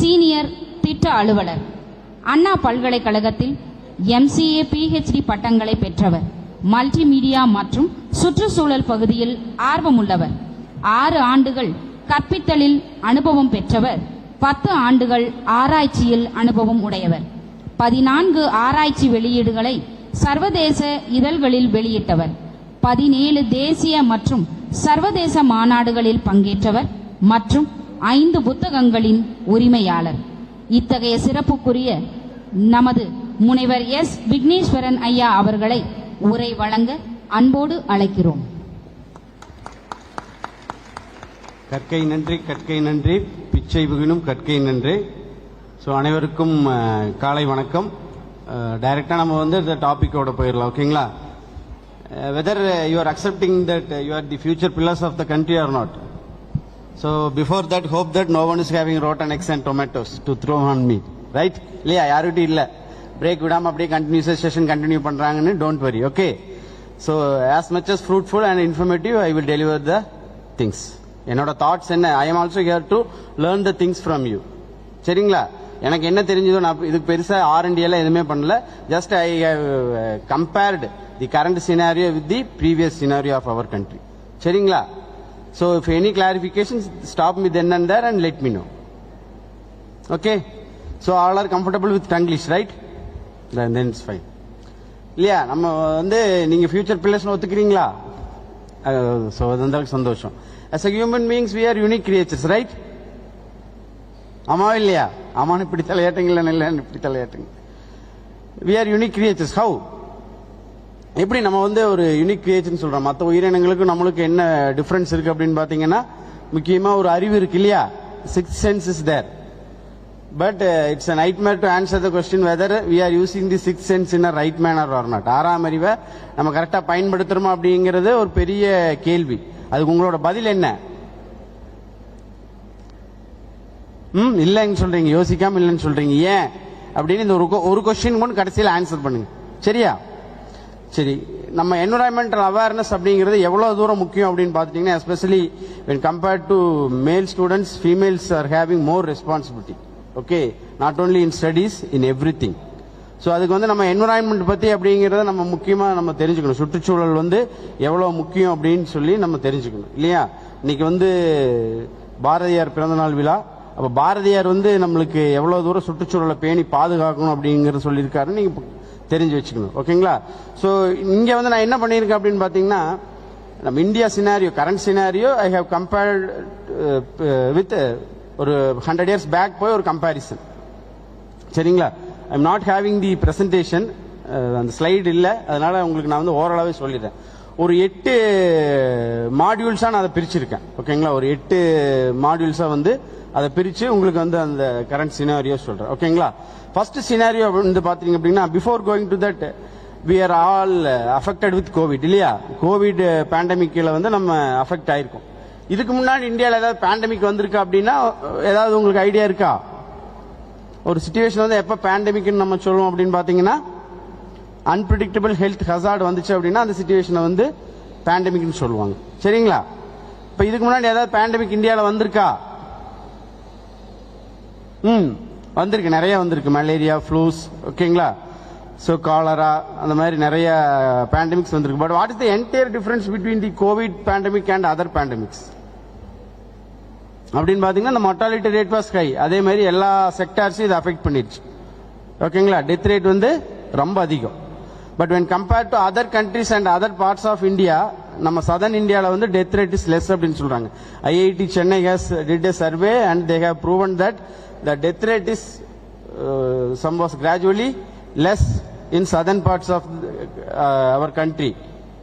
Senior திட்ட அலுவலர். அண்ணா பல்கலைக்கழகத்தில் MCA PhD பட்டங்களை பெற்றவர். மல்டிமீடியா மற்றும் சுற்றுச்சூழல் பகுதியில் ஆர்வமுள்ளவர். 6 ஆண்டுகள் கற்பித்தலில் அனுபவம் பெற்றவர். 10 ஆண்டுகள் ஆராய்ச்சியில் அனுபவம் உடையவர். 14 ஆராய்ச்சி வெளியீடுகளை சர்வதேச இதழ்களில் வெளியிட்டவர். 17 தேசிய மற்றும் சர்வதேச மாநாடுகளில் பங்கேற்றவர் மற்றும் 5 புத்தகங்களின் உரிமையாளர். இத்தகைய சிறப்புக்குரிய நமது முனைவர் எஸ். விக்னேஸ்வரன் ஐயா அவர்களை உரை வழங்க அன்போடு அழைக்கிறோம். கற்கை நன்றி, கற்கை நன்றி, பிச்சை புகினும் கற்கை நன்றி. ஸோ அனைவருக்கும் காலை வணக்கம். டைரக்டாக நம்ம வந்து இந்த டாப்பிக்கோட போயிடலாம். ஓகேங்களா? Whether you are accepting that you are the future pillars of the country or not. So before that hope that no one is having rotten eggs and tomatoes to throw on me, right? இல்லையா? யாருகிட்டும் இல்லை. Break விடாமல் அப்படியே கண்டினியூஸாக session continue பண்ணுறாங்கன்னு don't worry. Okay? So as much as fruitful and informative I will deliver the things. என்னோட thoughts என்ன, I am also here to learn the things from you. சரிங்களா? எனக்கு என்ன தெரிஞ்சதோ, நான் இதுக்கு பெருசாக R&D எல்லாம் எதுவுமே பண்ணல. Just I have compared the current scenario with the previous scenario of our country. சரிங்களா? So if any clarification stop me then and there and let me know. Okay? So all are comfortable with Tanglish, right? then it's fine. இல்லையா? நம்ம வந்து நீங்கள் future பில்லர்ஸ்னு ஒத்துக்கிறீங்களா? So அது சந்தோஷம். as a human beings we are unique creatures, right? ஆமாவா இல்லையா? ஆமான்னு இப்படி தலையாட்டுங்களா? இல்லைன்னு இப்படி தலையாட்டுங்க. we are unique creatures. how? எப்படி நம்ம வந்து ஒரு யூனிக் கிரியேச்சர்னு சொல்றோம்? மற்ற உயிரினங்களுக்கு நம்மளுக்கு என்ன டிஃபரன்ஸ் இருக்கு அப்படின்னு பாத்தீங்கன்னா, முக்கியமா ஒரு அறிவு இருக்கு இல்லையா? 6th sense is there. But it's a nightmare to answer the question whether we are using the 6th sense in a right manner or not. 6ஆம் அறிவை நம்ம கரெக்டா பயன்படுத்துறோமா அப்படிங்கிறது ஒரு பெரிய கேள்வி. அதுக்கு உங்களோட பதில் என்ன? இல்லைன்னு சொல்றீங்க, யோசிக்காம இல்லைன்னு சொல்றீங்க. ஏன் அப்படின்னு இந்த ஒரு கொஸ்டின் மட்டும் கடைசியில் ஆன்சர் பண்ணுங்க. சரியா? சரி, நம்ம என்விரான்மெண்டல் அவேர்னஸ் அப்படிங்கிறது எவ்வளவு தூரம் முக்கியம் அப்படின்னு பார்த்துட்டீங்கன்னா, especially when compared to male students, females are having more responsibility. Okay? Not only in studies, in everything. So அதுக்கு வந்து நம்ம என்விரான்மெண்ட் பற்றி அப்படிங்கிறத நம்ம முக்கியமாக நம்ம தெரிஞ்சுக்கணும். சுற்றுச்சூழல் வந்து எவ்வளோ முக்கியம் அப்படின்னு சொல்லி நம்ம தெரிஞ்சுக்கணும் இல்லையா? இன்னைக்கு வந்து பாரதியார் பிறந்தநாள் விழா. அப்போ பாரதியார் வந்து நம்மளுக்கு எவ்வளோ தூரம் சுற்றுச்சூழலை பேணி பாதுகாக்கணும் அப்படிங்கிறத சொல்லியிருக்காருன்னு நீங்கள் தெரிஞ்சு வச்சுக்கணும். ஓகேங்களா? ஸோ இங்கே வந்து நான் என்ன பண்ணியிருக்கேன் அப்படின்னு பார்த்தீங்கன்னா, நம்ம India scenario, current scenario I have compared with ஒரு 100 years பேக் போய் ஒரு கம்பேரிசன். சரிங்களா? I am not having the presentation, அந்த ஸ்லைடு இல்லை, அதனால உங்களுக்கு நான் வந்து ஓரளவே சொல்லிடுறேன். ஒரு 8 மாடியூல்ஸாக நான் அதை பிரிச்சிருக்கேன். ஓகேங்களா? ஒரு 8 மாடியூல்ஸாக வந்து அதை பிரித்து உங்களுக்கு வந்து அந்த கரண்ட் சினாரியோ சொல்கிறேன். ஓகேங்களா? ஃபர்ஸ்ட் சினாரியோ வந்து பார்த்தீங்க அப்படின்னா, before going to that we are all affected with COVID இல்லையா? கோவிட் பேண்டமிக்கில் வந்து நம்ம அஃபெக்ட் ஆயிருக்கோம். இதுக்கு முன்னாடி இந்தியாவில் ஏதாவது பேண்டமிக் வந்திருக்கா அப்படின்னா ஏதாவது உங்களுக்கு ஐடியா இருக்கா? ஒரு சிச்சுவேஷன் வந்து எப்போ பேண்டமிக்னு நம்ம சொல்லுவோம் அப்படின்னு பார்த்தீங்கன்னா, அன்பிரிடிக்டபிள் ஹெல்த் ஹசார்ட் வந்துச்சு அப்படின்னா அந்த சிச்சுவேஷனை வந்து பேண்டமிக்னு சொல்லுவாங்க. சரிங்களா? இப்போ இதுக்கு முன்னாடி ஏதாவது பேண்டமிக் இந்தியாவில் வந்திருக்கா? வந்திருக்கு, நிறைய வந்திருக்கு. மலேரியா, ஃப்ளூஸ், ஓகேங்களா? ஸோ காலரா, அந்த மாதிரி நிறைய பேண்டமிக்ஸ் வந்திருக்கு. But what is the entire difference between the Covid pandemic and other pandemics அப்படின்னு பார்த்தீங்கன்னா, இந்த மொர்டாலிட்டி ரேட் வாஸ் ஹை. அதே மாதிரி எல்லா செக்டார்ஸையும் இது அஃபெக்ட் பண்ணிடுச்சு. ஓகேங்களா? டெத் ரேட் வந்து ரொம்ப அதிகம். But when compared to other countries and other parts of India, நம்ம சதர்ன் இந்தியாவில் வந்து டெத் ரேட் இஸ் லெஸ் அப்படின்னு சொல்றாங்க. IIT Chennai has did a survey and they have proven that the death rate is some was gradually less in southern parts of our country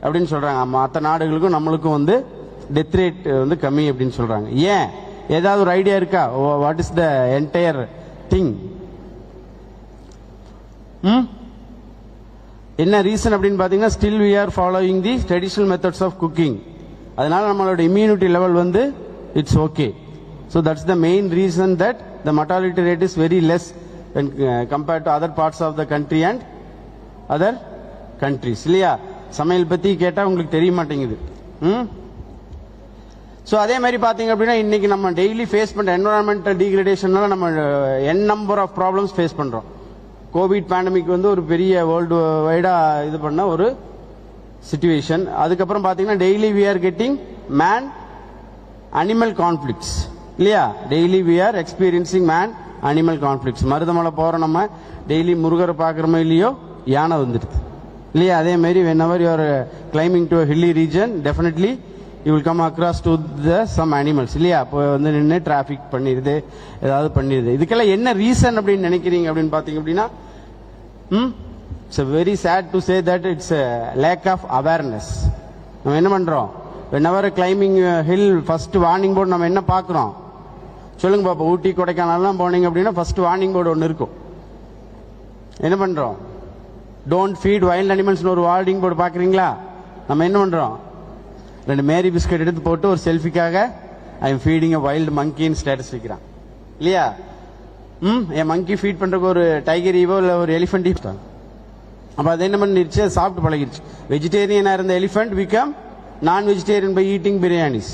அப்படின்னு சொல்றாங்க. மற்ற நாடுகளுக்கும் நம்மளுக்கும் வந்து டெத் ரேட் வந்து கம்மி அப்படின்னு சொல்றாங்க. ஏன்? ஏதாவது ஒரு ஐடியா இருக்கா? What is the entire thing? என்ன ரீசன் அப்படின்னு பார்த்தீங்கன்னா, still we are following the traditional methods of cooking. அதனால நம்மளோட இம்யூனிட்டி லெவல் வந்து it's okay. So that's the main reason that the mortality rate is very less when compared to other parts of the country and other countries இல்லையா? சமையல் பத்தி கேட்டா உங்களுக்கு தெரிய மாட்டேங்குது. ஸோ அதே மாதிரி பார்த்தீங்க அப்படின்னா இன்னைக்கு நம்ம டெய்லி ஃபேஸ் பண்ணுற என்வரான்மெண்டல் டீக்ரடேஷனால நம்ம என் நம்பர் ஆஃப் ப்ராப்ளம்ஸ் ஃபேஸ் பண்ணுறோம். கோவிட் பேண்டமிக் வந்து ஒரு பெரிய வேர்ல்டு வைடாக இது பண்ண ஒரு சிச்சுவேஷன். அதுக்கப்புறம் பார்த்தீங்கன்னா daily we are getting man animal conflicts இல்லையா? Daily we are experiencing man animal conflicts. Marudhamalai போகிறோம் நம்ம டெய்லி முருகரை பார்க்குறோமோ இல்லையோ யானை வந்துடுது இல்லையா? அதே மாதிரி whenever you are climbing to a hilly region definitely you will come across to the some animals இல்லையா? அப்போ வந்து நின்று டிராஃபிக் பண்ணிடுது, ஏதாவது பண்ணிடுது. இதுக்கெல்லாம் என்ன ரீசன் அப்படின்னு நினைக்கிறீங்க அப்படின்னு பார்த்தீங்க அப்படின்னா it's very sad to say that it's lack of awareness. நம்ம என்ன பண்றோம்? whenever climbing hill first warning board நம்ம என்ன பார்க்குறோம் சொல்லுங்க பாப்பா? ஊட்டி கொடைக்கானல்லாம் போனீங்க அப்படின்னா ஃபர்ஸ்ட் வார்னிங் போர்டு ஒன்று இருக்கும். என்ன பண்றோம்? டோன்ட் ஃபீட் வைல்ட் அனிமல்ஸ்னு ஒரு வார்னிங் போர்டு பார்க்குறீங்களா? நம்ம என்ன பண்றோம்? 2 மேரி பிஸ்கட் எடுத்து போட்டு ஒரு செல்ஃபிக்காக I am feeding a wild மங்கின்னு ஸ்டேட்டஸ் வைக்கிறான் இல்லையா? என் மங்கி ஃபீட் பண்றதுக்கு ஒரு டைகர் ஈவோ இல்லை ஒரு எலிஃபென்ட் ஈவோ. அப்போ அது என்ன பண்ணிருச்சு? அது சாப்பிட்டு பழகிருச்சு. வெஜிடேரியனாக இருந்த elephant become non vegetarian by eating biryanis.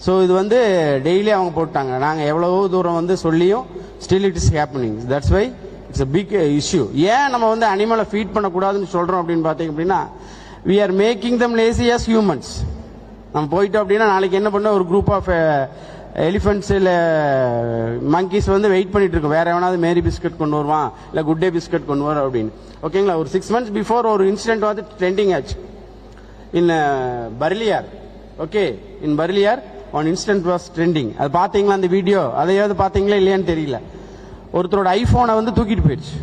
So இது வந்து டெய்லி அவங்க போட்டாங்க. நாங்கள் எவ்வளவோ தூரம் வந்து சொல்லியும் still it is happening. That's why it's a big issue. ஏன் நம்ம வந்து அனிமலை ஃபீட் பண்ணக்கூடாதுன்னு சொல்றோம் அப்படின்னு பார்த்தீங்க அப்படின்னா we are making them lazy as humans. நம்ம போயிட்டோம் அப்படின்னா நாளைக்கு என்ன பண்ண ஒரு குரூப் ஆஃப் எலிஃபென்ட்ஸ் இல்லை மங்கீஸ் வந்து வெயிட் பண்ணிட்டு இருக்கோம். வேற எவனாவது மேரி பிஸ்கட் கொண்டு வருவான் இல்லை குட் டே பிஸ்கட் கொண்டு வரும் அப்படின்னு. ஓகேங்களா? ஒரு 6 months பிஃபோர் ஒரு இன்சிடென்ட் வந்து ட்ரெண்டிங் ஆச்சு in Burliyar. Okay, in Burliyar one incident was trending. அது பார்த்தீங்களா அந்த வீடியோ? அதையாவது பார்த்தீங்களா இல்லையான்னு தெரியல. ஒருத்தரோட ஐபோனை வந்து தூக்கிட்டு போயிடுச்சு.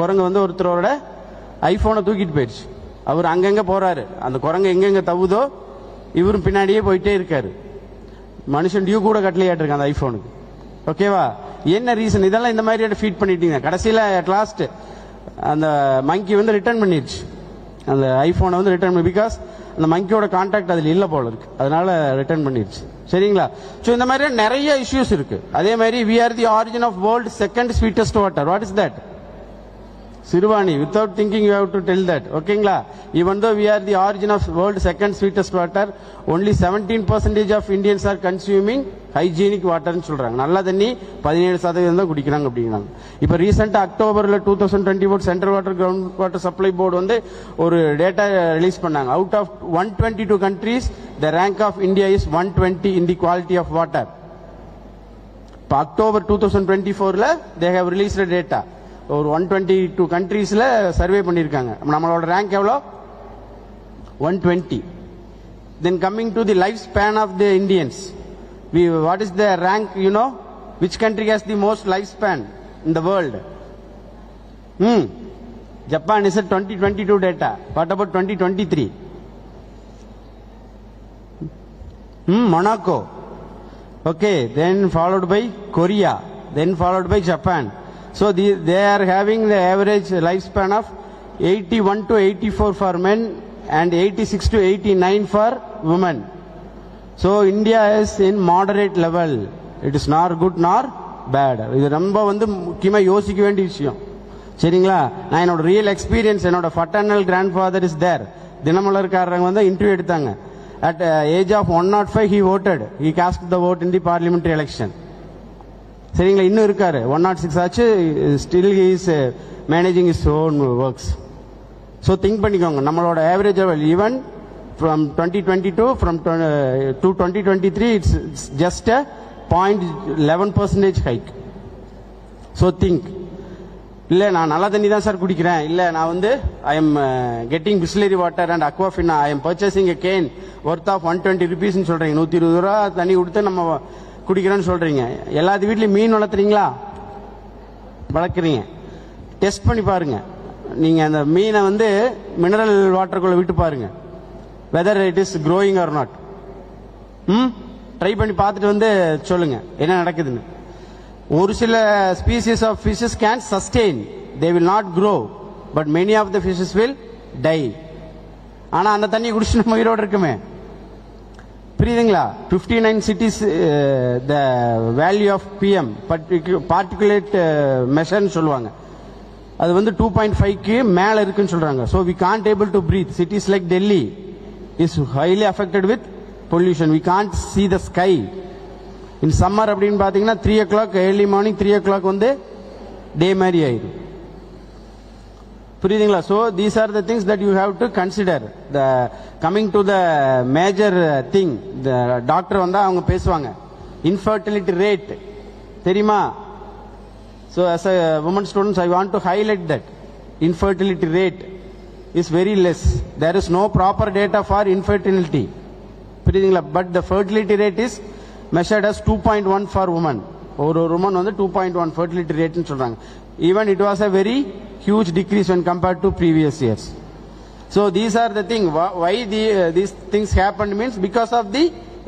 குரங்கு வந்து ஒருத்தரோட ஐபோனை தூக்கிட்டு போயிடுச்சு. அவர் அங்கங்க போறாரு. அந்த குரங்கு எங்கெங்க தவுதோ இவரும் பின்னாடியே போயிட்டே இருக்காரு. மனுஷன் டியூ கூட கட்டளையாட்டு இருக்கான் அந்த ஐபோனுக்கு. ஓகேவா? என்ன ரீசன்? இதெல்லாம் இந்த மாதிரி ஃபீட் பண்ணிட்டீங்க. கடைசியில் அட் லாஸ்ட் அந்த மங்கி வந்து ரிட்டர்ன் பண்ணிடுச்சு. அந்த ஐபோனை வந்து ரிட்டர்ன் பண்ணி, பிகாஸ் அந்த மங்கியோட கான்டாக்ட் அதில் இல்லை போல இருக்கு, அதனால ரிட்டர்ன் பண்ணிடுச்சு. சரிங்களா? ஸோ இந்த மாதிரி நிறைய இஷ்யூஸ் இருக்கு. அதே மாதிரி we are the origin of world second sweetest water. What is that? Sirvani. Without thinking you have to tell that. ஓகேங்களா? Even though we are the origin of world second sweetest water, only 17% of Indians are consuming hygienic water ன்னு சொல்றாங்க. நல்ல தண்ணி 17% தான் குடிக்கிறாங்க அப்படிங்கிறாங்க. இப்போ ரீசெண்டா அக்டோபர்ல 2024 central water ground water supply board வந்து ஒரு டேட்டா ரிலீஸ் பண்ணாங்க. Out of 122 countries the rank of India is 120 in the quality of water. இப்போ October 2024ல they have released the data. ஒரு 122 கண்ட்ரீஸ்ல சர்வே பண்ணியிருக்காங்க. நம்மளோட ரேங்க் எவ்வளோ? 120. Then coming to the lifespan of the Indians, what is the rank? You know, which country has the most lifespan in the world? Japan is a 2022 data. What about 2023? Monaco. Okay, then followed by Korea, then followed by Japan. So they are having the average lifespan of 81 to 84 for men and 86 to 89 for women. So India is in moderate level. It is not good nor bad. இது ரொம்ப வந்து முக்கியமா யோசிக்க வேண்டிய விஷயம். சரிங்களா? நான் என்னோட ரியல் எக்ஸ்பீரியன்ஸ், என்னோட ஃபட்டர்னல் கிராண்ட் ஃபாதர் இஸ் தேர். தினமலர்காரங்க வந்து இன்டர்வியூ எடுத்தாங்க. At age of 105 he voted. He cast the vote in the parliamentary election. சரிங்களா? இன்னும் இருக்காரு. 106 ஆச்சு. Still he is managing his own works. So think பண்ணிக்கோங்க, நம்மளோட average level even from 2022 from to 2023 it's just a 0.11% hike. So think. இல்லை நான் நல்ல தண்ணி தான் சார் குடிக்கிறேன், இல்லை நான் வந்து I am getting Bisleri water and Aquafina, I am purchasing a can worth of 120 rupees சொல்றீங்க. 120 ரூபா தண்ணி கொடுத்து நம்ம குடிக்கிறேன்னு சொல்றீங்க. எல்லாத்து வீட்லயும் மீன் வளர்த்துறீங்களா? வளர்க்குறீங்க. டெஸ்ட் பண்ணி பாருங்க. நீங்க அந்த மீனை வந்து மினரல் வாட்டருக்குள்ள விட்டு பாருங்க, whether it is growing or not. Try பண்ணி பார்த்துட்டு வந்து சொல்லுங்க என்ன நடக்குதுன்னு. ஒரு சில species of fishes can sustain, they will not grow, but many of the fishes will die. ஆனா அந்த தண்ணி குடிச்சு நம்ம உயிரோடு இருக்குமே. புரியுதுங்களா? 59 cities the value of PM particulate மெஷர்னு சொல்லுவாங்க. அது வந்து 2.5க்கு மேல இருக்குன்னு சொல்றாங்க. So we can't able to breathe. Cities like Delhi is highly affected with pollution. We can't see the sky. In summer அப்படின்னு பார்த்தீங்கன்னா 3 o'clock early morning 3 o'clock வந்து டே மாதிரி ஆயிடும். புரியுதுங்களா? So these are the things that you have to consider. The coming to the major thing, the doctor வந்தால் அவங்க பேசுவாங்க infertility rate தெரியுமா? So as a women students I want to highlight that infertility rate is very less. There is no proper data for infertility. புரியுதுங்களா? But the fertility rate is measured as 2.1 for women. ஒரு woman வந்து 2.1 fertility rate ன்னு சொல்றாங்க. Even it was a very huge decrease when compared to previous years. So these are the thing. Why these things happened means because of the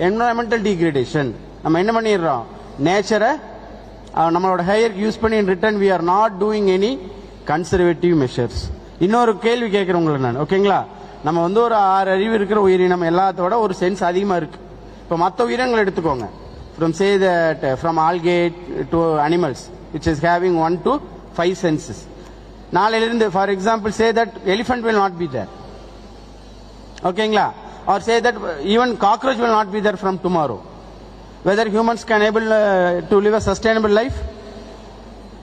environmental degradation. நம்ம என்ன பண்ணிடுறோம்? நேச்சரை நம்மளோட ஹையருக்கு use பண்ணி in return we are not doing any conservative measures. இன்னொரு கேள்வி கேட்குறேன் உங்களுக்கு நான், ஓகேங்களா? நம்ம வந்து ஒரு 6 அறிவு இருக்கிற உயிரினம் எல்லாத்தோட ஒரு சென்ஸ் அதிகமாக இருக்கு. இப்போ மற்ற உயிரினங்கள் எடுத்துக்கோங்க, from say that from algae to animals which is having 1 to 5 senses. நாளையிலிருந்து for example say that elephant will not be there, ஓகேங்களா? or say that even cockroach will not be there from tomorrow. Whether humans can able to live a sustainable life?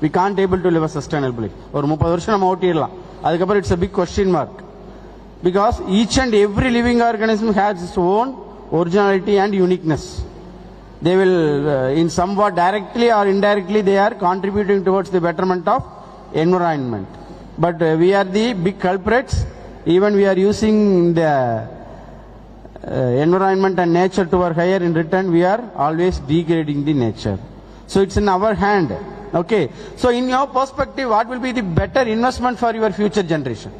We can't able to live a sustainable life. ஒரு 30 வருஷம் நம்ம ஓட்டிடலாம், அதுக்கப்புறம் it's a big question mark, because each and every living organism has its own originality and uniqueness. They will in somewhat directly or indirectly they are contributing towards the betterment of environment. But we are the big culprits. Even we are using the environment and nature to our higher, in return we are always degrading the nature. So it's in our hand. Okay, so in your perspective what will be the better investment for your future generation?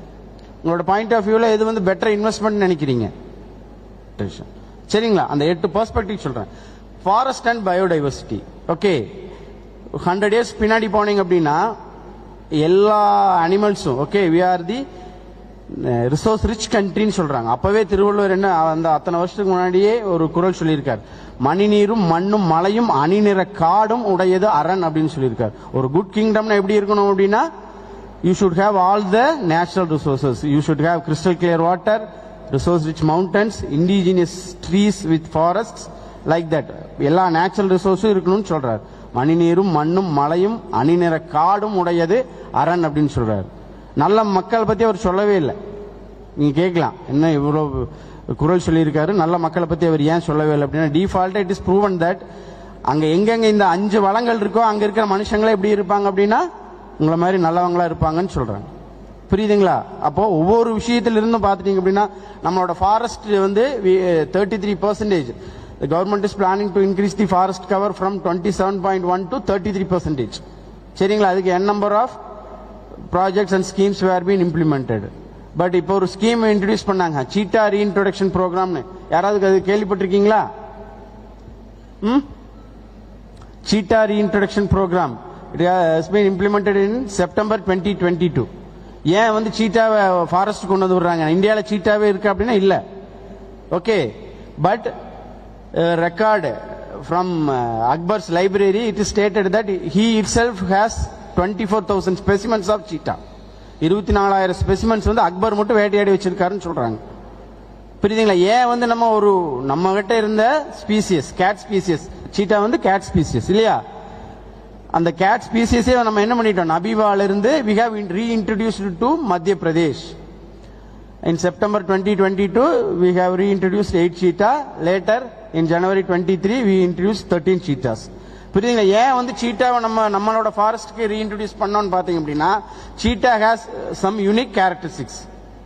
உங்களோட point of வியூல எது வந்து better investment நினைக்கிறீங்க? சரிங்களா? அந்த 8 perspective சொல்றேன். Forest and biodiversity. Okay, 100 years பின்னாடி போனீங்க அப்படின்னா எல்லா அனிமல்ஸும், okay, we are the resource rich கண்ட்ரின்னு சொல்றாங்க. அப்பவே திருவள்ளுவர் என்ன அந்த அத்தனை வருஷத்துக்கு முன்னாடியே ஒரு குறள் சொல்லியிருக்கார், மணி நீரும் மண்ணும் மலையும் அணிநிற காடும் உடையது அரண் அப்படின்னு சொல்லியிருக்கார். ஒரு குட் கிங்டம்னா எப்படி இருக்கணும் அப்படின்னா, you should have all the natural resources. You should have crystal clear water, resource rich mountains, indigenous trees with forests, like that. எல்லா நேச்சுரல் ரிசோர்ஸும் இருக்கணும்னு சொல்றார். மணி நீரும் மண்ணும் மலையும் அணிநிற காடும் உடையது அரண் அப்படின்னு சொல்றாரு. நல்ல மக்கள் பத்தி அவர் சொல்லவே இல்லை. நீங்க கேட்கலாம், என்ன இவ்வளவு குறள் சொல்லியிருக்காரு, நல்ல மக்களை பத்தி அவர் ஏன் சொல்லவே இல்லை அப்படின்னா, default it is proven that அங்க எங்கெங்க இந்த 5 வளங்கள் இருக்கோ அங்க இருக்கிற மனுஷங்களே எப்படி இருப்பாங்க அப்படின்னா உங்களை மாதிரி நல்லவங்களா இருப்பாங்கன்னு சொல்றாங்க. புரியுதுங்களா? அப்போ ஒவ்வொரு விஷயத்திலிருந்தும் பார்த்துட்டீங்க அப்படின்னா நம்மளோட ஃபாரஸ்ட் வந்து 33%. The government is planning to increase the forest cover from 27.1 to 33%. சரிங்களா? அதுக்கு n number of projects and schemes were being implemented. But இப்போ ஒரு ஸ்கீம் இன்ட்ரோடியூஸ் பண்ணாங்க, சீட்டா ரீஇன்ட்ரோடக்ஷன் ப்ரோக்ராம்னு. யாராவது அது கேள்விப்பட்டிருக்கீங்களா? சீட்டா ரீஇன்ட்ரோடக்ஷன் program. It has been implemented in September 2022. ஏன் வந்து சீட்டாவை ஃபாரஸ்ட் கொண்டு வந்து விடுறாங்க? இந்தியாவில் சீட்டாவே இருக்கு அப்படின்னா இல்ல. Okay, but record from Akbar's library it is stated that he itself has 24,000 specimens of cheetah. 24,000 specimens வந்து அக்பர் மட்டும் வேட்டையாடி வச்சிருக்காருன்னு சொல்றாங்க. புரியுதுங்களா? ஏன் வந்து நம்ம கிட்ட இருந்த ஸ்பீசியஸ் கேட் ஸ்பீசியஸ், சீட்டா வந்து கேட் ஸ்பீசியஸ் இல்லையா? அந்த கேட் ஸ்பீசிஸே நம்ம என்ன பண்ணிட்டோம், நபீவால இருந்து we have reintroduced to Madhya Pradesh. In September 2022 we have reintroduced 8 cheetah. Later in January 23 we introduced 13 cheetahs. புரியுதுங்களா? ஏன் வந்து சீட்டாவை நம்மளோட ஃபாரஸ்ட்க்கு ரீஇன்ட்ரோடியூஸ் பண்ணோம்னு பாத்தீங்க அப்படின்னா, சீட்டா ஹேஸ் சம் யூனிக் கேரக்டரிஸ்டிக்ஸ்.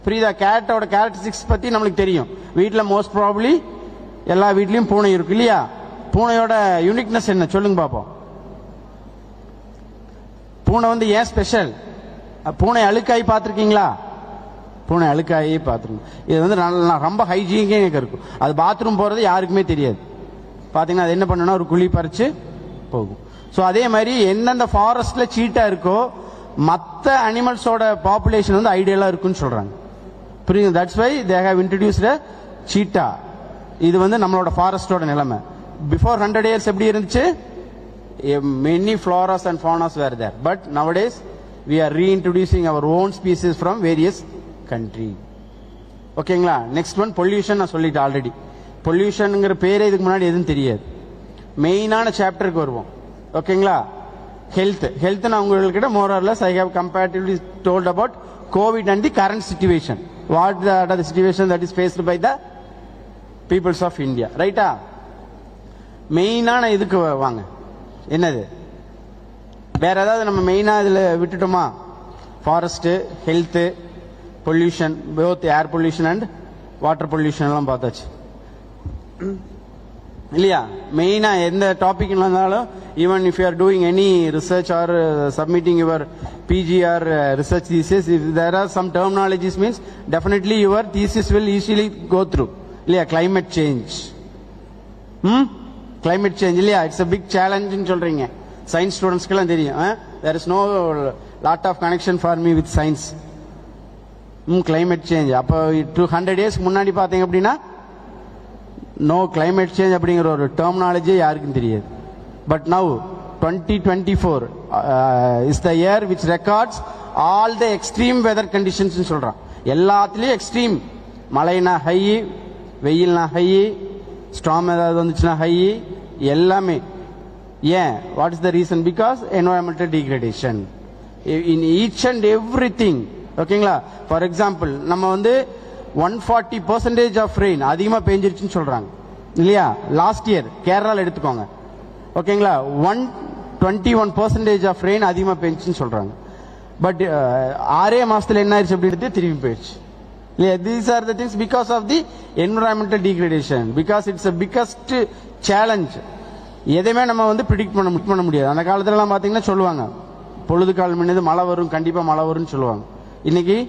புரியுதா? கேட்டோட கேரக்டரிஸ்டிக்ஸ் பத்தி நம்மளுக்கு தெரியும். வீட்டில் மோஸ்ட் ப்ராபப்ளி எல்லா வீட்லயும் பூனை இருக்கு இல்லையா? பூனையோட யூனிக்னஸ் என்ன சொல்லுங்க பாப்போம். பூனை வந்து ஏன் ஸ்பெஷல்? பூனை அழுக்காய் பார்த்துருக்கீங்களா? பூனை அழுக்காயே பார்த்துருக்கோம். இது வந்து ரொம்ப ஹைஜீனிக்காக இருக்கும். அது பாத்ரூம் போறது யாருக்குமே தெரியாது. பார்த்தீங்கன்னா அது என்ன பண்ணணும்னா ஒரு குழி பறிச்சு போகும். ஸோ அதே மாதிரி எந்தெந்த ஃபாரஸ்ட்ல சீட்டா இருக்கோ மற்ற அனிமல்ஸோட பாப்புலேஷன் வந்து ஐடியலா இருக்குன்னு சொல்றாங்க. புரியுது? That's why they have introduced cheetah. இது வந்து நம்மளோட ஃபாரஸ்டோட நிலைமை. பிஃபோர் 100 இயர்ஸ் எப்படி இருந்துச்சு? Many floras and faunas were there, but nowadays we are reintroducing our own species from various countries. ஓகேங்களா? Next one pollution. நான் சொல்லிட்டேன் ஆல்ரெடி. பொல்யூஷனுங்கிற பேரே இதுக்கு முன்னாடி எதுவும் தெரியாது. மெயினான சாப்டருக்கு வருவோம். ஓகேங்களா? ஹெல்த் நான் உங்கள்கிட்ட more or less I have comparatively told about Covid and the current situation. What are the situation that is faced by the peoples of India. ரைட்டா? மெயினான இதுக்கு வாங்க. என்னது? வேற ஏதாவது நம்ம மெயினா இதுல விட்டுட்டோமா? Forest, health, pollution, both air pollution and water pollution எல்லாம் பார்த்தாச்சு இல்லையா? மெயினா எந்த டாபிக் இருந்தாலும், even if you are doing any research or submitting your PG or research thesis, if there are some terminologies means definitely your thesis will easily go through. இல்லையா? climate change, climate change இல்லையா? It's a big challenge ன்னு சொல்றீங்க. Science ஸ்டூடெண்ட்ஸ்க்கெல்லாம் தெரியும். there is no lot of connection for me with science. climate change அப்போ 200 years முன்னாடி பார்த்தீங்க அப்படின்னா no climate change அப்படிங்கிற ஒரு டெர்மினாலஜி யாருக்கும் தெரியாது. But now 2024 is the year which records all the extreme weather conditions சொல்றான். எல்லாத்துலயும் எக்ஸ்ட்ரீம். மழைனா ஹை, வெயில்னா ஹை, ஸ்டார்ம் ஏதாவது வந்துச்சுன்னா ஹை, எல்லாமே. ஏன்? What is the reason? Because environmental degradation in each and every thing. ஓகேங்களா? ஃபார் எக்ஸாம்பிள் நம்ம வந்து 140% ஆஃப் ரெயின் அதிகமா பெஞ்சிருச்சுன்னு சொல்றாங்க இல்லையா? லாஸ்ட் இயர் கேரளால எடுத்துக்கோங்க. ஓகேங்களா? 121% ஆஃப் ரெயின் அதிகமா பெஞ்சுன்னு சொல்றாங்க. பட் 6 மாசத்துல என்ன ஆயிடுச்சு அப்படின்றது திரும்பி போயிடுச்சு இல்லையா? These are the things because of the environmental degradation. Because it's a biggest challenge. எதையுமே நம்ம வந்து ப்ரிடிக்ட் பண்ண முடியாது. அந்த காலத்துல எல்லாம் பாத்தீங்கன்னா சொல்லுவாங்க, பொழுது கால் மணிது மழை வரும், கண்டிப்பா மழை வரும்னு சொல்லுவாங்க. இன்னைக்கு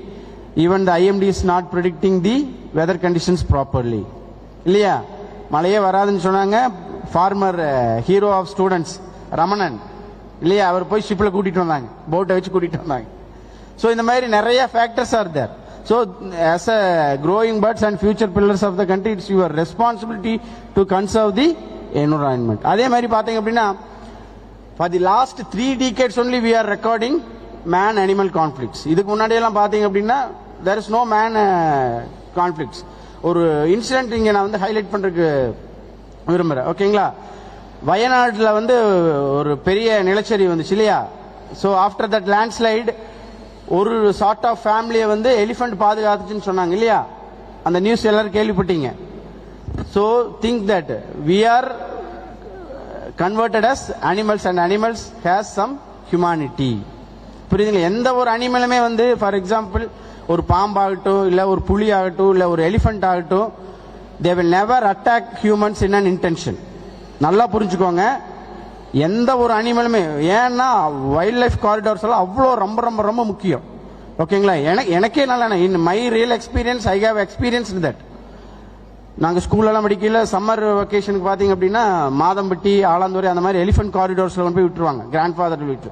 even the IMD is not predicting the weather conditions properly இல்லையா? மழையே வராதுன்னு சொன்னாங்க. Former hero of students Ramanan இல்லையா? அவர் போய் ஷிப்ல கூட்டிட்டு வந்தாங்க, போட்டை வச்சு கூட்டிட்டு வந்தாங்க. ஸோ இந்த மாதிரி நிறைய factors are there. So as a growing birds and future pillars of the country, it's your responsibility to conserve the environment. அதே மாதிரி பார்த்தீங்க அப்படின்னா for the last 3 decades only we are recording man animal conflicts. இதுக்கு முன்னாடி எல்லாம் பாத்தீங்க அப்படின்னா there is no man conflicts. ஒரு இன்சிடென்ட் இங்க நான் வந்து ஹைலைட் பண்றதுக்கு விரும்புறேன். ஓகேங்களா? வயநாடுல வந்து ஒரு பெரிய நிலச்சரிவு வந்துச்சு இல்லையா? சோ ஆஃப்டர் தட் லேண்ட்ஸ்லைட் ஒரு சார்ட் ஆஃப் ஃபேமிலியை வந்து எலிஃபென்ட் பாதுகாத்துச்சுன்னு சொன்னாங்க இல்லையா? அந்த நியூஸ் எல்லாரும் கேள்விப்பட்டீங்க. So think that we are converted as animals and animals has some humanity. புரியுதுங்களா? எந்த ஒரு அனிமலுமே வந்து ஃபார் எக்ஸாம்பிள் ஒரு பாம்பாகட்டும், இல்ல ஒரு புலி ஆகட்டும், இல்ல ஒரு எலிஃபென்ட் ஆகட்டும், they will never attack humans in an intention. நல்லா புரிஞ்சுக்கோங்க. எந்த ஒரு அனிமலுமே, ஏன்னா வைல்ட் லைஃப் காரிடார்ஸ் எல்லாம் அவ்வளோ ரொம்ப ரொம்ப ரொம்ப முக்கியம். ஓகேங்களா? எனக்கே நல்லா in my real experience I have experience that. நாங்க ஸ்கூல்லலாம் படிக்கல, சம்மர் வெக்கேஷனுக்கு பாத்தீங்க அப்படின்னா மாதம்பட்டி, ஆலாந்துறை அந்த மாதிரி எலிஃபென்ட் காரிடார்ஸ்ல கொண்டு போய் விட்டுருவாங்க கிராண்ட் ஃபாதர் வீட்டு.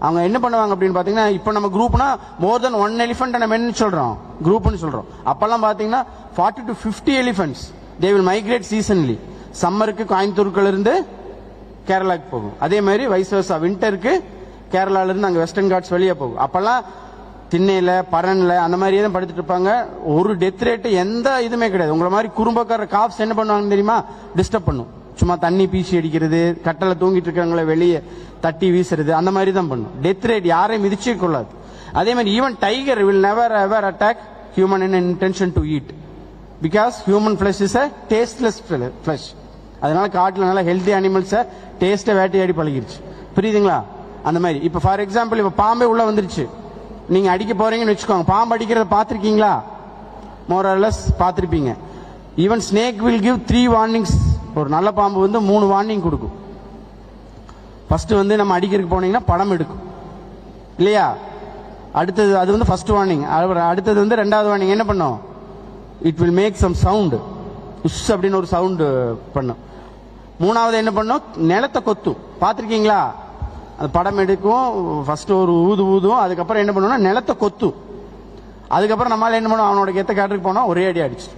அவங்க என்ன பண்ணுவாங்க அப்படின்னு பாத்தீங்கன்னா, இப்ப நம்ம குரூப்னா மோர் தென் 1 எலிஃபென்ட் நம்ம என்ன சொல்றோம், குரூப்னு சொல்றோம். அப்பெல்லாம் பாத்தீங்கன்னா 40 to 50 elephants they will migrate seasonally. சம்மருக்கு கோயம்புத்தூர்ல இருந்து கேரளாக்கு போகும். அதே மாதிரி வைஸ் வர்சா விண்டருக்கு கேரளால இருந்து அங்க வெஸ்டர்ன் காட்ஸ் வெளியே போகும். அப்பெல்லாம் திண்ணையில, பரன்ல அந்த மாதிரியே தான் படுத்துட்டு இருப்பாங்க. ஒரு டெத் ரேட் எந்த இதுமே கிடையாது. உங்களை மாதிரி குறும்பக்கார காப்ஸ் என்ன பண்ணுவாங்க தெரியுமா? டிஸ்டர்ப் பண்ணும். சும்மா தண்ணி பீசி அடிக்கிறது, கட்டளை தூங்கிட்டு இருக்கிறவங்கள வெளியே தட்டி வீசுறது, அந்த மாதிரி தான் பண்ணும். டெத் ரேட் யாரையும் மிதிச்சே கொள்ளாது. அதே மாதிரி even tiger will never ever attack human in intention to eat, because human flush is a tasteless flush. அதனால காட்டுல நல்லா ஹெல்தி அனிமல்ஸை டேஸ்ட்டை வேட்டையாடி பழகிருச்சு. புரியுதுங்களா? அந்த மாதிரி இப்ப ஃபார் எக்ஸாம்பிள் இப்ப பாம்பே உள்ள வந்துருச்சு, நீங்க அடிக்க போறீங்கன்னு வச்சுக்கோங்க. பாம்பு அடிக்கிறத பாத்திருக்கீங்களா? மோர் ஆர் லெஸ் பாத்திருப்பீங்க. Even snake will give 3 warnings. ஒரு நல்ல பாம்பு வந்து 3 வார்னிங் கொடுக்கும். ஃபர்ஸ்ட் வந்து நம்ம அடிக்கிறதுக்கு போனீங்கன்னா படம் எடுக்கும் இல்லையா? அடுத்தது அது வந்து ஃபர்ஸ்ட் வார்னிங். அடுத்தது வந்து 2வது வார்னிங் என்ன பண்ணும்? It will make some sound, உஷ் அப்படின்னு ஒரு சவுண்ட் பண்ணும். 3வது என்ன பண்ணும்? நிலத்தை கொத்தும். பாத்திருக்கீங்களா? அது படம் எடுக்கும். ஃபர்ஸ்ட் ஒரு ஊதும், அதுக்கப்புறம் என்ன பண்ணுவோம்னா நிலத்தை கொத்தும். அதுக்கப்புறம் நம்மளால என்ன பண்ணுவோம்? அவனோட கெத்த காட்டுக்கு போனோம், ஒரே அடி அடிச்சு.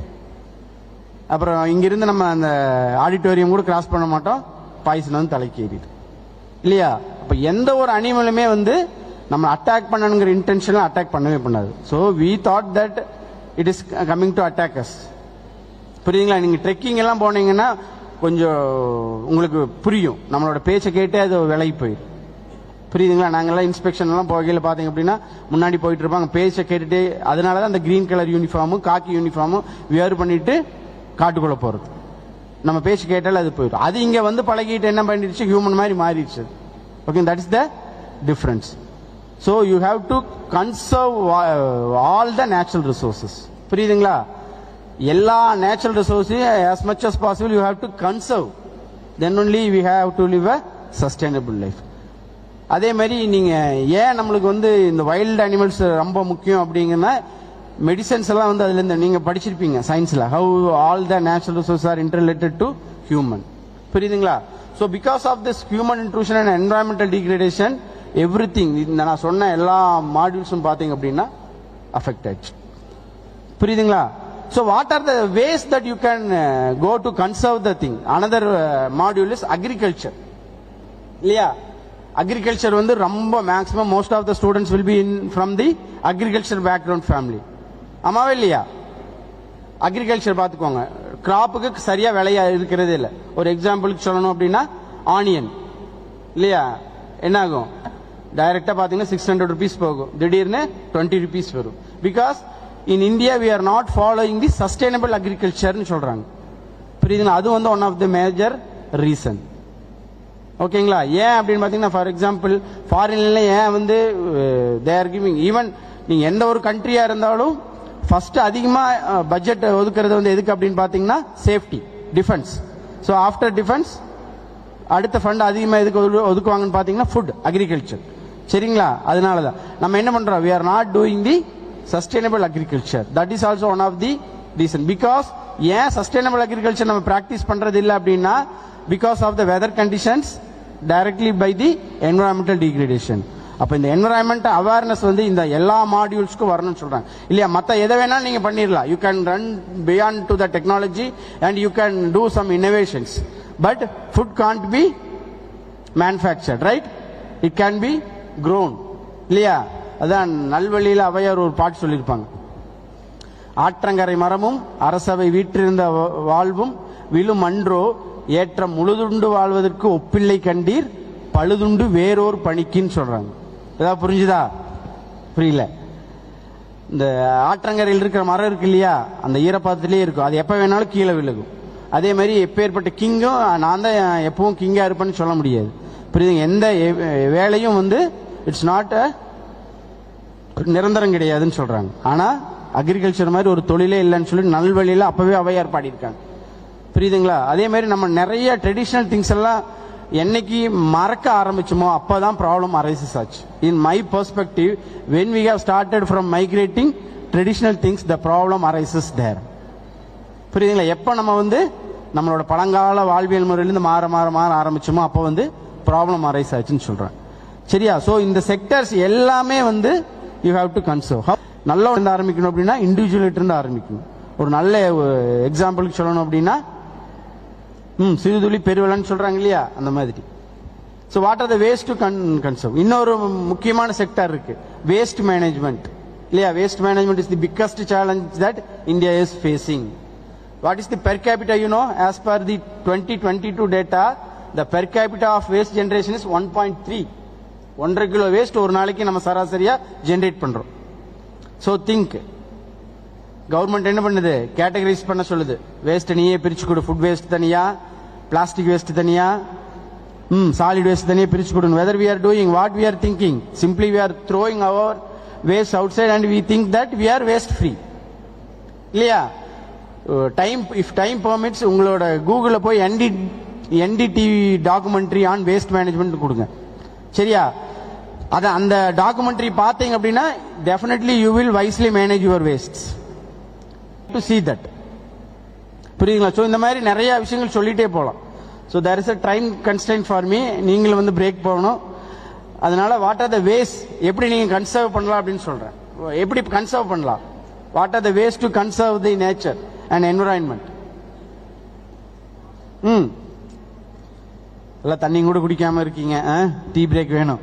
அப்புறம் இங்கிருந்து நம்ம அந்த ஆடிட்டோரியம் கூட கிராஸ் பண்ண மாட்டோம், பாய்சன் வந்து தலைக்கு ஏறிடு இல்லையா? அப்ப எந்த ஒரு அனிமலுமே வந்து நம்ம அட்டாக் பண்ணணுங்கிற இன்டென்ஷன்ல அட்டாக் பண்ணவே பண்ணாது. So we thought that it is coming to attack us. புரியுதுங்களா? நீங்க ட்ரெக்கிங் எல்லாம் போனீங்கன்னா கொஞ்சம் உங்களுக்கு புரியும், நம்மளோட பேச்சை கேட்டே அது விலகி போயிடும். புரியுதுங்களா? நாங்கெல்லாம் இன்ஸ்பெக்ஷன் எல்லாம் போகையில் பார்த்தீங்க அப்படின்னா முன்னாடி போயிட்டு இருப்பாங்க, பேச்சை கேட்டுட்டு, அதனால தான் அந்த கிரீன் கலர் யூனிஃபார்மும் காக்கி யூனிஃபார்மும் வியர் பண்ணிட்டு காட்டுக்குள்ள போறது. நம்ம பேச்சு கேட்டாலும் அது போயிடும். அது இங்க வந்து பழகிட்டு என்ன பண்ணிடுச்சு, ஹியூமன் மாதிரி மாறிடுச்சு. Okay, that is the difference. So you have to conserve all the natural resources. புரியுதுங்களா? எல்லா natural ரிசோர்ஸையும் as much as possible you have to conserve, then only we have to live a sustainable life. அதே மாதிரி நீங்க ஏன் நம்மளுக்கு வந்து இந்த wild animals ரொம்ப முக்கியம் அப்படிங்கன்னா, மெடிசன்ஸ் எல்லாம் வந்து அதுல இருந்து நீங்க படிச்சிருப்பீங்க சயின்ஸ்ல, how all the natural resource are interrelated to human. புரியுதுங்களா? So because of this human intrusion and environmental degradation, everything நான் சொன்ன எல்லா மாடியூல்ஸும் பார்த்தீங்க அப்படின்னா அஃபெக்ட் ஆயிடுச்சு. புரியுதுங்களா? So what are the ways that you can go to conserve the thing? Another module is agriculture. இல்லையா? agriculture வந்து ரொம்ப maximum most of the students will be in from the agriculture background family. ஆமாவே இல்லையா? agriculture பார்த்துக்கோங்க, கிராப்புக்கு சரியா விலையா இருக்கிறதே இல்லை. ஒரு எக்ஸாம்பிளுக்கு சொல்லணும் அப்படின்னா ஆனியன் இல்லையா, என்ன ஆகும், டைரக்டா பாத்தீங்கன்னா 600 rupees போகும், திடீர்னு 20 rupees வரும். Because in India we are not following the sustainable agriculture னு சொல்றாங்க. புரியுதுங்களா? அது வந்து one of the major reason. ஓகேங்களா? ஏன் அப்படின்னு பாத்தீங்கன்னா, ஃபார் எக்ஸாம்பிள் ஃபாரின்ல ஏன் வந்து தே ஆர் கிவிங், ஈவன் நீங்க எந்த ஒரு கண்ட்ரியா இருந்தாலும் ஃபர்ஸ்ட் அதிகமா பட்ஜெட் ஒதுக்குறது வந்து எதுக்கு அப்படின்னு பாத்தீங்கன்னா safety, defence. So after defence அடுத்த ஃபண்ட் அதிகமா எதுக்கு ஒதுக்குவாங்கன்னு பாத்தீங்கன்னா ஃபுட், அக்ரிகல்ச்சர். சரிங்களா? அதனாலதான் நம்ம என்ன பண்றோம், we are not doing the sustainable agriculture. That is also one of the reason. Because ஏன் sustainable agriculture நம்ம practice பண்றது இல்ல அப்படின்னா, because of the weather conditions directly by the environmental degradation. அப்ப இந்த environment awareness வந்து இந்த எல்லா மாடியூல்ஸ்க்கும் வரணும்னு சொல்றாங்க இல்லையா? மத்த எதை வேணாலும் நீங்க பண்ணிரலாம். You can run beyond to the technology and you can do some innovations. But food can't be manufactured, right? It can be grown. இல்லையா? அதான் நல்வழியில அவையார் ஒரு பாட்டு சொல்லியிருப்பாங்க, ஆற்றங்கரை மரமும் அரசவை வீற்றிருந்த வாழ்வும் விழும் அன்றோ ஏற்றம் முழுதுண்டு வாழ்வதற்கு ஒப்பில்லை கண்டீர் பழுதுண்டு வேறோர் பணிக்குன்னு சொல்றாங்க. ஏதாவது புரிஞ்சுதா? புரியல? இந்த ஆற்றங்கரையில் இருக்கிற மரம் இருக்கு இல்லையா, அந்த ஈரப்பாத்திலே இருக்கும், அது எப்ப வேணாலும் கீழே விழுகும். அதே மாதிரி எப்பேற்பட்ட கிங்கும் நான் தான் எப்பவும் கிங்கா இருப்பேன்னு சொல்ல முடியாது. புரியுதுங்க? எந்த வேலையும் வந்து இட்ஸ் நாட் நிரந்தரம் கிடையாதுன்னு சொல்றாங்க. ஆனா அக்ரிகல்ச்சர் மாதிரி ஒரு தொழிலே இல்லைன்னு சொல்லி நல்வழியில அப்பவே அவையார் பாடியிருக்காங்க. புரியுதுங்களா? அதே மாதிரி நம்ம நிறைய ட்ரெடிஷனல் திங்ஸ் எல்லாம் என்னைக்கு மறக்க ஆரம்பிச்சோமோ அப்பதான் ப்ராப்ளம் அரைசஸ் ஆச்சு. In my perspective, when we have started from migrating traditional things, the problem arises there. புரியுதுங்களா? எப்ப நம்ம வந்து நம்மளோட பழங்கால வாழ்வியல் முறையிலிருந்து மாற மாற மாற ஆரம்பிச்சோமோ அப்போ வந்து ப்ராப்ளம் அரைஸ் ஆச்சுன்னு சொல்றேன். சரியா? சோ இந்த செக்டர்ஸ் எல்லாமே வந்து யூ ஹாவ் டு கன்சர்வ். நல்லா இருந்து ஆரம்பிக்கணும் அப்படின்னா இண்டிவிஜுவல் இருந்து ஆரம்பிக்கணும். ஒரு நல்ல எக்ஸாம்பிளுக்கு சொல்லணும் அப்படின்னா சிறுதுளி பெருவெள்ளம்னு சொல்றாங்க இல்லையா, அந்த மாதிரி. So what are the ways to conserve. இன்னொரு முக்கியமான செக்டர் இருக்கு, வேஸ்ட் மேனேஜ்மெண்ட் இல்லையா? Waste management is the biggest challenge that India is facing. What is the per capita? You know, as per the 2022 data, the per capita of waste generation is 1.3. 1.5 kilo waste ஒரு நாளைக்கு நம்ம சராசரியா generate பண்றோம். So think, government என்ன பண்ணுது, categorise பண்ண சொல்லுது. Waste நீயே பிரிச்சு கொடு, ஃபுட் வேஸ்ட் தனியா, பிளாஸ்டிக் வேஸ்ட் தனியா, சாலிட் வேஸ்ட் தனியா பிரிச்சு கொடுங்க. Whether we are doing what we are thinking, simply we are throwing our waste outside and we think that we are waste free இல்லையா? டைம், if time permits, உங்களோட கூகுள்ல போய் NDTV documentary on waste management கொடுங்க. சரியா? அத அந்த documentary பார்த்தீங்க அப்படின்னா definitely you will wisely manage your waste to see that. புரியுதுங்களா? ஸோ இந்த மாதிரி நிறைய விஷயங்கள் சொல்லிட்டே போகலாம். So there is a time constant for me. நீங்களும் வந்து பிரேக் போகணும். அதனால வாட் ஆர் த வேஸ், எப்படி நீங்க கன்சர்வ் பண்ணலாம் அப்படின்னு சொல்றேன். எப்படி கன்சர்வ் பண்ணலாம், what are the ways to conserve the nature and environment. எல்லாம் தண்ணி கூட குடிக்காம இருக்கீங்க, டீ பிரேக் வேணும்.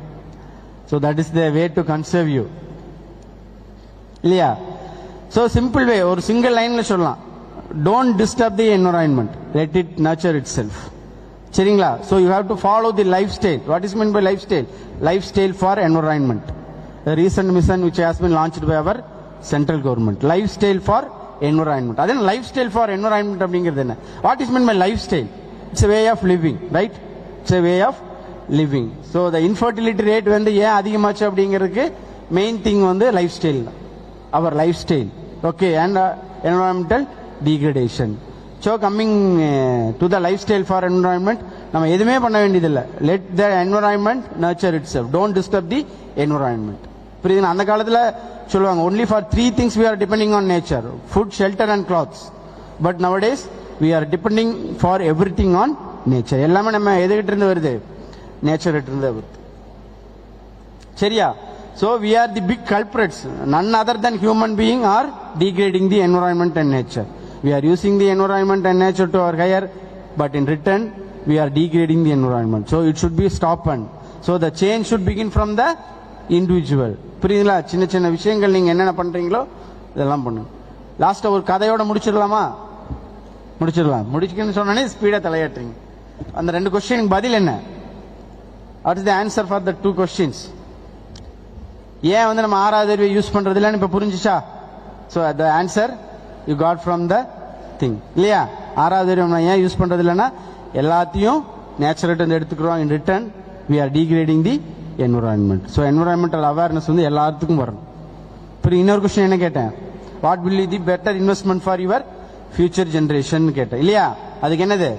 So that is the way to conserve you இல்லையா? ஸோ சிம்பிள் வே, ஒரு சிங்கிள் லைன்ல சொல்லலாம். don't disturb the environment, let it nurture itself. சரிங்களா? So you have to follow the lifestyle. What is meant by lifestyle? Lifestyle for environment. The recent mission which has been launched by our central government. Lifestyle for environment. Adhan lifestyle for environment அப்படிங்கிறது என்ன? What is meant by lifestyle? It's a way of living, right? It's a way of living. So the infertility rate வந்து ஏன் அதிகமாச்சு அப்படிங்கிறதுக்கு main thing வந்து lifestyle தான். Our lifestyle. Okay, and environmental degradation. So coming to the lifestyle for environment, நம்ம எதுவுமே பண்ண வேண்டியதில்லை. Let the environment nurture itself. Don't disturb the environment. புரியுதுங்களா? அந்த காலத்தில் சொல்லுவாங்க only for 3 things we are depending on nature: food, shelter and clothes. But nowadays we are depending for everything on nature. எல்லாமே நம்ம எதுகிட்ட இருந்து வருது? நேச்சர் கிட்ட இருந்து வருது. சரியா? So we are the big culprits. None other than human being are degrading the environment and nature. We are using the environment and nature to our higher, but in return we are degrading the environment. So it should be stopped. So the change should begin from the individual. புரியுதுங்களா? சின்ன சின்ன விஷயங்கள் நீங்க என்னென்ன பண்றீங்களோ இதெல்லாம் பண்ணுங்க. லாஸ்டா ஒரு கதையோட முடிச்சிடலாமா? முடிச்சிடலாம். முடிச்சுக்கன்னு சொன்னானே ஸ்பீடா தலையாட்டுறீங்க. அந்த 2 கொஸ்டினுக்கு பதில் என்ன? What is the answer for the 2 questions? ஏன் வந்து நம்ம 6வது அறிவை யூஸ் பண்றது இல்லைன்னு இப்ப புரிஞ்சுச்சா? So the answer you got from the thing. இல்லையா? 6வது அறிவை நம்ம ஏன் யூஸ் பண்றது இல்லைன்னா எல்லாத்தையும் நேச்சர்கிட்ட இருந்து எடுத்துக்கிறோம். In return we are degrading the environment. So environmental awareness வந்து எல்லாத்துக்கும் வரணும். அப்புறம் இன்னொரு கொஸ்டின் என்ன கேட்டேன்? What will be the better investment for your future generation கேட்டேன். இல்லையா? அதுக்கு என்னது?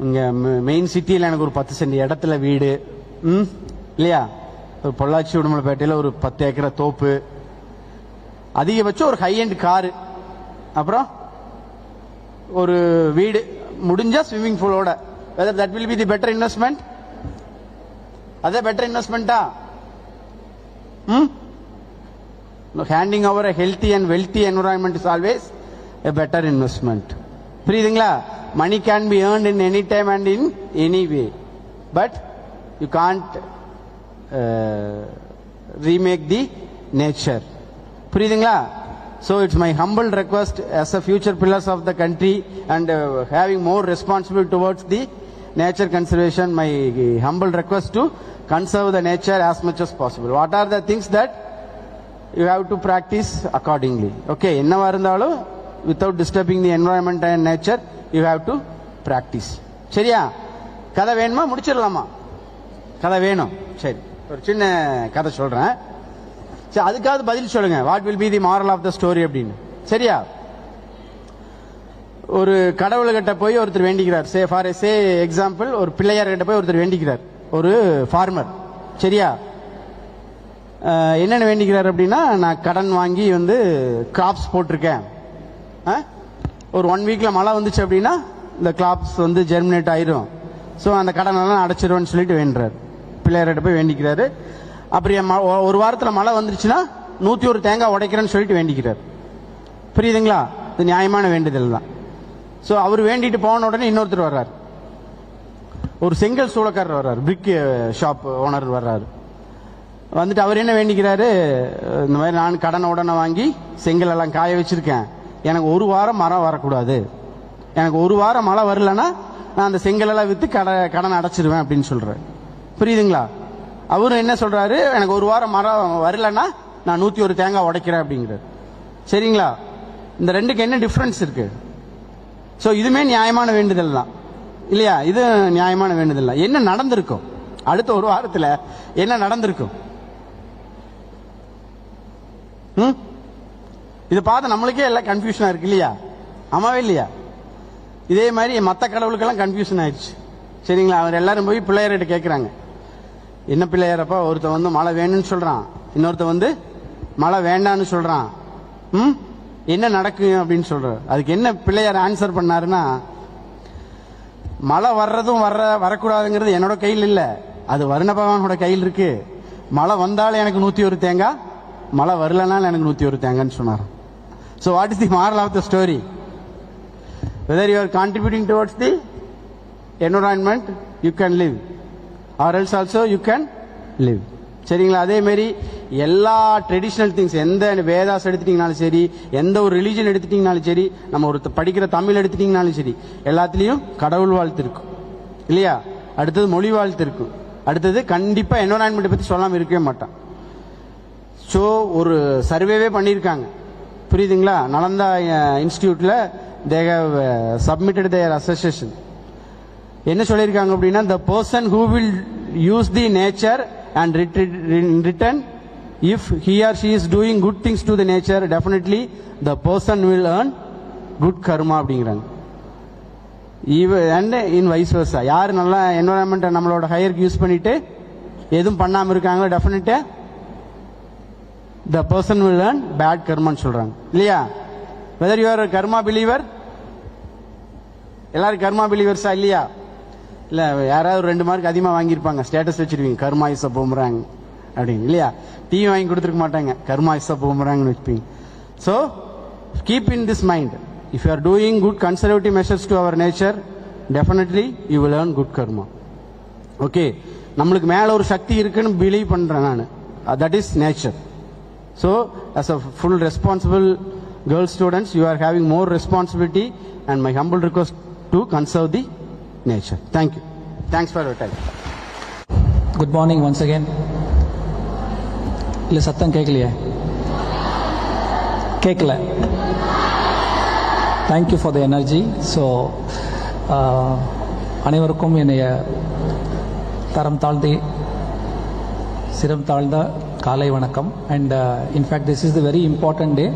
இங்க மெயின் சிட்டியில் எனக்கு ஒரு 10 சென்ட் இடத்துல வீடு, இல்லையா? ஒரு பொள்ளாச்சி உடுமலைப்பேட்டையில் ஒரு 10 ஏக்கர் தோப்பு, அதிகபட்சம் ஒரு ஹை எண்ட் காரு, அப்புறம் ஒரு வீடு, முடிஞ்சா ஸ்விம்மிங் பூலோட. whether that will be the better investment? அதே பெட்டர் இன்வெஸ்ட்மெண்டா? handing over a healthy and wealthy environment is always a better investment. புரியுதுங்களா? money can be earned in any time and in any way, but you can't remake the nature. புரியுதுங்களா? So it's my humble request as a future pillars of the country and having more responsibility towards the nature conservation, my humble request to conserve the nature as much as possible. What are the things that you have to practice accordingly? Okay, என்னவா இருந்தாலும் without disturbing the environment and nature you have to practice. சரியா? கதை வேணுமா? முடிச்சிடலாமா? கதை வேணும். சரி, ஒரு சின்ன கதை சொல்றேன். சரி, அதுக்காவது பதில் சொல்லுங்க. What will be the moral of the story அப்படின்னு. சரியா? ஒரு கடவுள்கிட்ட போய் ஒருத்தர் வேண்டிக்கிறார். சே ஃபார் சே எக்ஸாம்பிள், ஒரு பிள்ளையார் கிட்ட போய் ஒருத்தர் வேண்டிக்கிறார், ஒரு ஃபார்மர். சரியா? என்னென்ன வேண்டிக்கிறார் அப்படின்னா, நான் கடன் வாங்கி வந்து கிராப்ஸ் போட்டிருக்கேன், ஒரு 1 வீக்ல மழை வந்துச்சு அப்படின்னா இந்த கிராப்ஸ் வந்து ஜெர்மினேட் ஆயிரும், ஸோ அந்த கடனெல்லாம் அடைச்சிருவேன்னு சொல்லிட்டு வேண்டுறாரு. பிள்ளையார்கிட்ட போய் வேண்டிக்கிறாரு. அப்புறம் ஒரு வாரத்தில் மழை வந்துருச்சுன்னா 101 தேங்காய் உடைக்கிறேன்னு சொல்லிட்டு வேண்டிக்கிறார். புரியுதுங்களா? இது நியாயமான வேண்டுதல் தான். ஸோ அவர் வேண்டிட்டு போன உடனே இன்னொருத்தர் வர்றாரு, ஒரு செங்கல் சூளக்காரர் வர்றாரு, பிரிக் ஷாப் ஓனர் வர்றாரு. வந்துட்டு அவர் என்ன வேண்டிக்கிறாரு, இந்த மாதிரி நான் கடனை உடனே வாங்கி செங்கல் எல்லாம் காய வச்சிருக்கேன், எனக்கு 1 வாரம் மழை வரக்கூடாது, எனக்கு 1 வாரம் மழை வரலன்னா நான் அந்த செங்கல் எல்லாம் விற்று கடன் அடைச்சிருவேன் அப்படின்னு சொல்றாரு. புரியுதுங்களா? அவரு என்ன சொல்றாரு, எனக்கு 1 வாரம் மழை வரலன்னா நான் 101 தேங்காய் உடைக்கிறேன் அப்படிங்கிறார். சரிங்களா? இந்த ரெண்டுக்கு என்ன டிஃபரன்ஸ் இருக்கு? ஸோ இதுமே நியாயமான வேண்டுதல் தான், இல்லையா? இது நியாயமான வேண்டுதல் தான். என்ன நடந்திருக்கும் அடுத்த 1 வாரத்தில்? என்ன நடந்திருக்கும்? இதை பார்த்து நம்மளுக்கே எல்லாம் கன்ஃபியூஷனா இருக்கு, இல்லையா? ஆமாவே இல்லையா? இதே மாதிரி மற்ற கடவுளுக்கெல்லாம் கன்ஃபியூஷன் ஆயிடுச்சு. சரிங்களா? அவர் எல்லாரும் போய் பிள்ளையார்கிட்ட கேட்குறாங்க, என்ன பிள்ளையாரப்பா, ஒருத்தன் வந்து மழை வேணும்னு சொல்றான், இன்னொருத்த வந்து மழை வேண்டான்னு சொல்றான், என்ன நடக்கும் அப்படின்னு சொல்ற. அதுக்கு என்ன பிள்ளையார் ஆன்சர் பண்ணாருன்னா, மழை வர்றதும் வரக்கூடாதுங்கிறது என்னோட கையில் இல்லை, அது வருண பகவானோட கையில் இருக்கு. மழை வந்தாலும் எனக்கு 101 தேங்காய், மழை வரலனாலும் எனக்கு 101 தேங்காய்ன்னு சொன்னார். So what is the moral of the story? Whether you are contributing towards the environment, you can live, or else also you can live. சரிங்களா? அதே மாதிரி எல்லா ட்ரெடிஷ்னல் திங்ஸ், எந்த வேதாஸ் எடுத்துட்டீங்கனாலும் சரி, எந்த ஒரு ரிலீஜன் எடுத்துட்டீங்கனாலும் சரி, நம்ம ஒரு படிக்கிற தமிழ் எடுத்துட்டீங்கனாலும் சரி, எல்லாத்துலேயும் கடவுள் வாழ்த்து இருக்கும் இல்லையா? அடுத்தது மொழி வாழ்த்து இருக்கும். அடுத்தது கண்டிப்பாக என்வரான்மெண்ட்டை பற்றி சொல்லாமல் இருக்கவே மாட்டான். ஸோ ஒரு சர்வேவே பண்ணியிருக்காங்க, புரியுதுங்களா? நலந்தா இன்ஸ்டிடியூட்டில் they have submitted their association. என்ன சொல்லியிருக்காங்க அப்படின்னா, the person who will use the nature and in return, if he or she is doing good things to the nature, definitely the person will earn good karma அப்படிங்கிறாங்க. and in vice versa, யார் நல்லா என்வரான்மெண்ட்டை நம்மளோட ஹையருக்கு use பண்ணிட்டு எதுவும் பண்ணாமல் இருக்காங்களோ, டெஃபினட்டா the person will earn bad karma ன்னு சொல்றாங்க இல்லையா? whether you are a karma believer, எல்லாரும் கர்மா பிலீவர்ஸா இல்லையா? இல்லை, யாராவது 2 மார்க் அதிகமாக வாங்கியிருப்பாங்க, ஸ்டேட்டஸ் வச்சிருவீங்க, கர்மா இஸ் அ பூமராங் அப்படின்னு இல்லையா? டிவி வாங்கி கொடுத்துருக்க மாட்டாங்க, கர்மா இஸ் அ பூமராங்னு வச்சுப்பீங்க. So keep in this mind, if you are doing good conservative measures to our nature, definitely you will earn good karma. Okay, நம்மளுக்கு மேலே ஒரு சக்தி இருக்குன்னு பிலீவ் பண்ணுறேன் நான், that is nature. So as a full responsible girl students, you are having more responsibility, and my humble request to conserve the nature. Thank you. Thanks for your time. Good morning once again. இல்லை சத்தம் கேட்கலையே? கேட்கல. Thank you for the energy. So அனைவருக்கும் என்னைய தரம் தாழ்த்தி சிரம் தாழ்ந்த காலை வணக்கம். And in fact this is the very important day.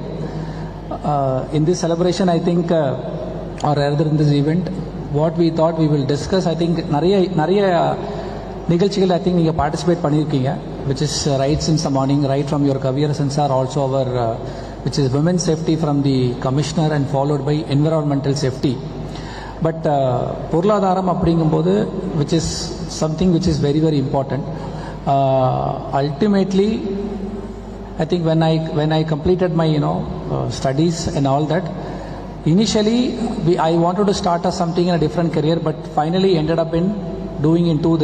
In this celebration, I think, or rather in this event, what we thought we will discuss, I think நிறைய நிகழ்ச்சிகள் I think நீங்கள் பார்ட்டிசிபேட் பண்ணியிருக்கீங்க, which is right since the morning, right from your career since are also our, which is women's safety from the commissioner and followed by environmental safety. But பொருளாதாரம் அப்படிங்கும்போது, which is something which is very very important. Ultimately, I think when I completed my studies and all that, initially I wanted to start something in a different career, but finally ended up in doing into the